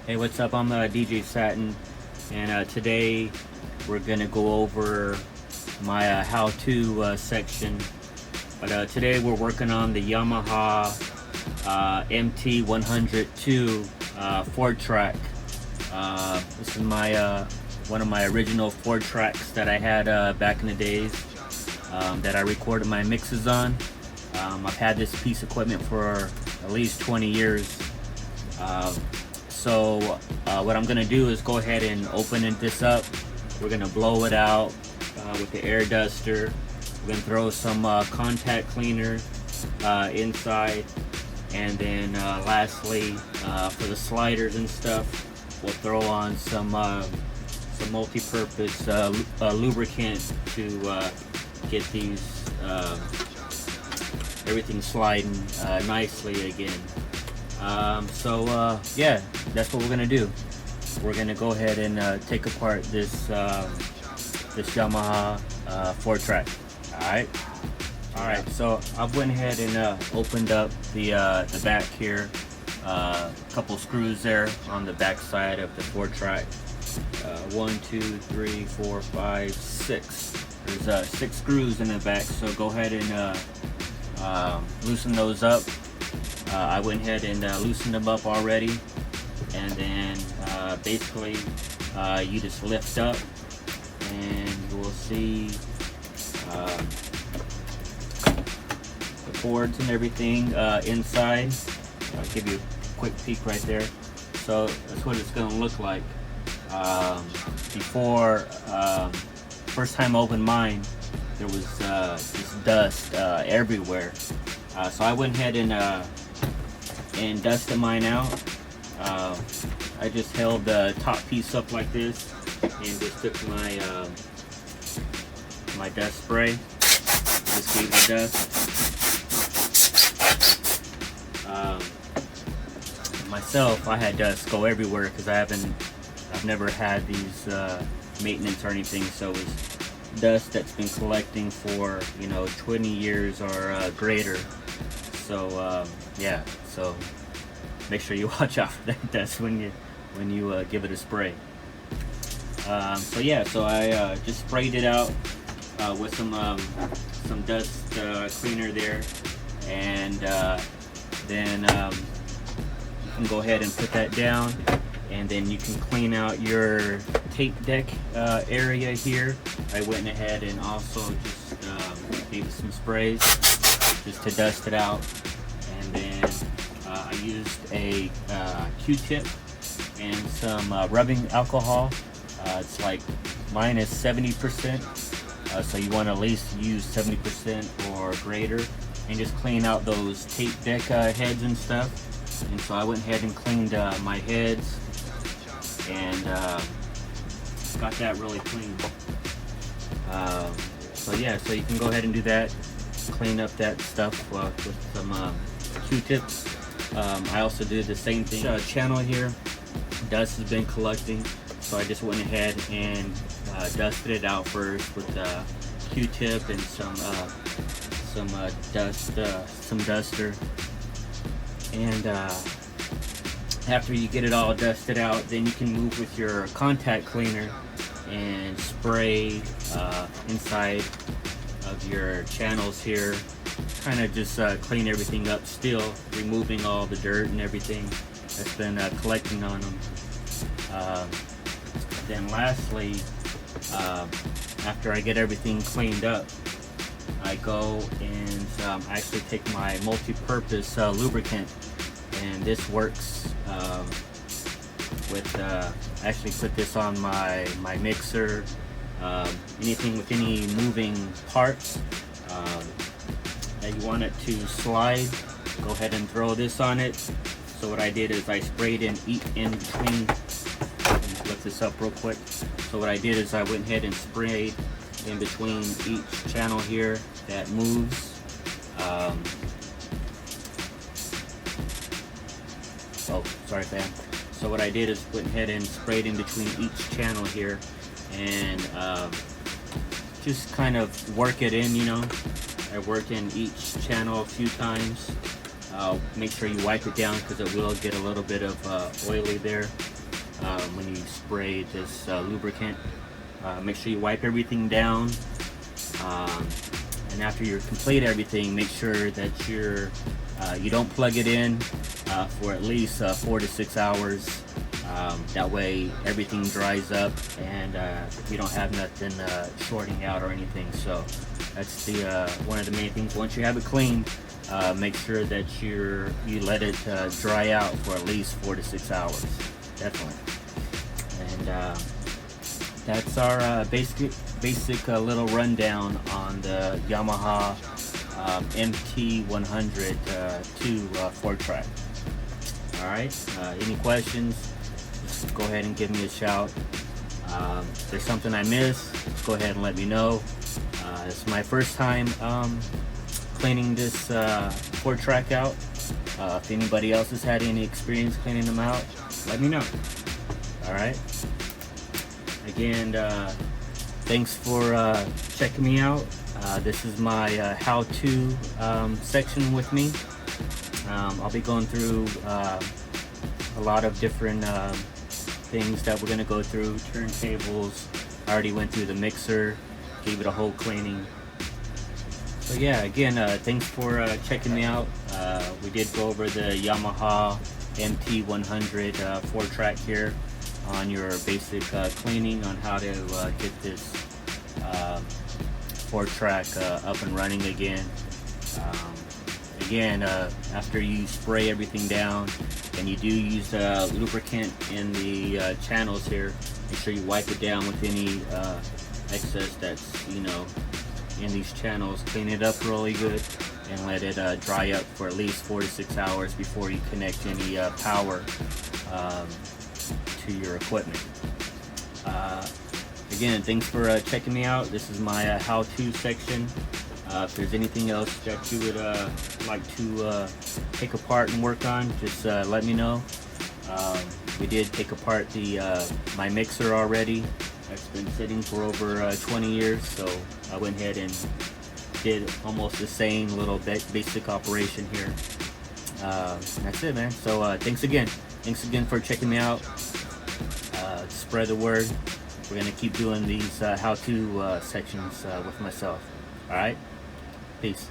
Hey, what's up? I'm DJ Satin, and today we're gonna go over my how-to section. But today we're working on the Yamaha MT100ii 4-track. This is my one of my original 4-tracks that I had back in the days that I recorded my mixes on. I've had this piece of equipment for at least 20 years. So what I'm gonna do is go ahead and open this up. We're gonna blow it out with the air duster. We're gonna throw some contact cleaner inside, and then lastly, for the sliders and stuff, we'll throw on some multi-purpose lubricant to get these everything sliding nicely again. Yeah, that's what we're gonna do. We're gonna go ahead and take apart this Yamaha 4-track. All right. So I've went ahead and opened up the back here. A couple screws there on the back side of the 4-track. 1, 2, 3, 4, 5, 6. There's 6 screws in the back. So go ahead and loosen those up. I went ahead and loosened them up already, and then basically you just lift up and you will see the boards and everything inside. I'll give you a quick peek right there. So that's what it's going to look like. Before first time I opened mine, there was this dust everywhere. So I went ahead and dusted mine out. I just held the top piece up like this and just took my my dust spray. Just gave the dust. Myself, I had dust go everywhere because I've never had these maintenance or anything, so it was dust that's been collecting for 20 years or greater. So yeah, so make sure you watch out for that dust when you give it a spray. So yeah, so I just sprayed it out with some dust cleaner there, and then you can go ahead and put that down, and then you can clean out your tape deck area here. I went ahead and also just gave it some sprays just to dust it out, and then I used a Q-tip and some rubbing alcohol. It's like mine is 70%, so you want to at least use 70% or greater, and just clean out those tape deck heads and stuff. And so I went ahead and cleaned my heads, and got that really clean. So yeah, so you can go ahead and do that, clean up that stuff with some Q-tips. I also did the same thing. Channel here, dust has been collecting, so I just went ahead and dusted it out first with Q-tip and some duster. And after you get it all dusted out, then you can move with your contact cleaner and spray inside of your channels here. Kind of just clean everything up, still removing all the dirt and everything that's been collecting on them. Then lastly, after I get everything cleaned up, I go and actually take my multi-purpose lubricant, and this works with I actually put this on my mixer, anything with any moving parts that you want it to slide, go ahead and throw this on it. So what I did is I sprayed in between. Let me flip this up real quick. So what I did is I went ahead and sprayed in between each channel here that moves. Oh, sorry fam. So what I did is went ahead and sprayed in between each channel here, and just kind of work it in, I worked in each channel a few times. Make sure you wipe it down because it will get a little bit of oily there when you spray this lubricant. Make sure you wipe everything down, and after you complete everything, make sure that you don't plug it in for at least 4 to 6 hours. That way everything dries up and you don't have nothing shorting out or anything. So that's the one of the main things. Once you have it clean, make sure that you let it dry out for at least 4 to 6 hours, definitely. And that's our basic little rundown on the Yamaha MT100 4-track. All right. Any questions? Just go ahead and give me a shout. If there's something I missed, go ahead and let me know. It's my first time cleaning this 4-track out. If anybody else has had any experience cleaning them out, let me know. All right. Again, thanks for checking me out. This is my how-to section with me. I'll be going through a lot of different things that we're going to go through. Turntables, I already went through the mixer, gave it a whole cleaning. So yeah, again, thanks for checking me out. We did go over the Yamaha MT100 4-track here on your basic cleaning on how to get this 4-track up and running again. After you spray everything down and you do use lubricant in the channels here, make sure you wipe it down with any excess that's in these channels. Clean it up really good and let it dry up for at least 4 to 6 hours before you connect any power to your equipment. Again, thanks for checking me out. This is my how-to section. If there's anything else that you would like to take apart and work on, just let me know. We did take apart my mixer already. That's been sitting for over 20 years, so I went ahead and did almost the same little basic operation here. That's it, man. So thanks again for checking me out. Spread the word. We're gonna keep doing these how-to sections with myself. All right, peace.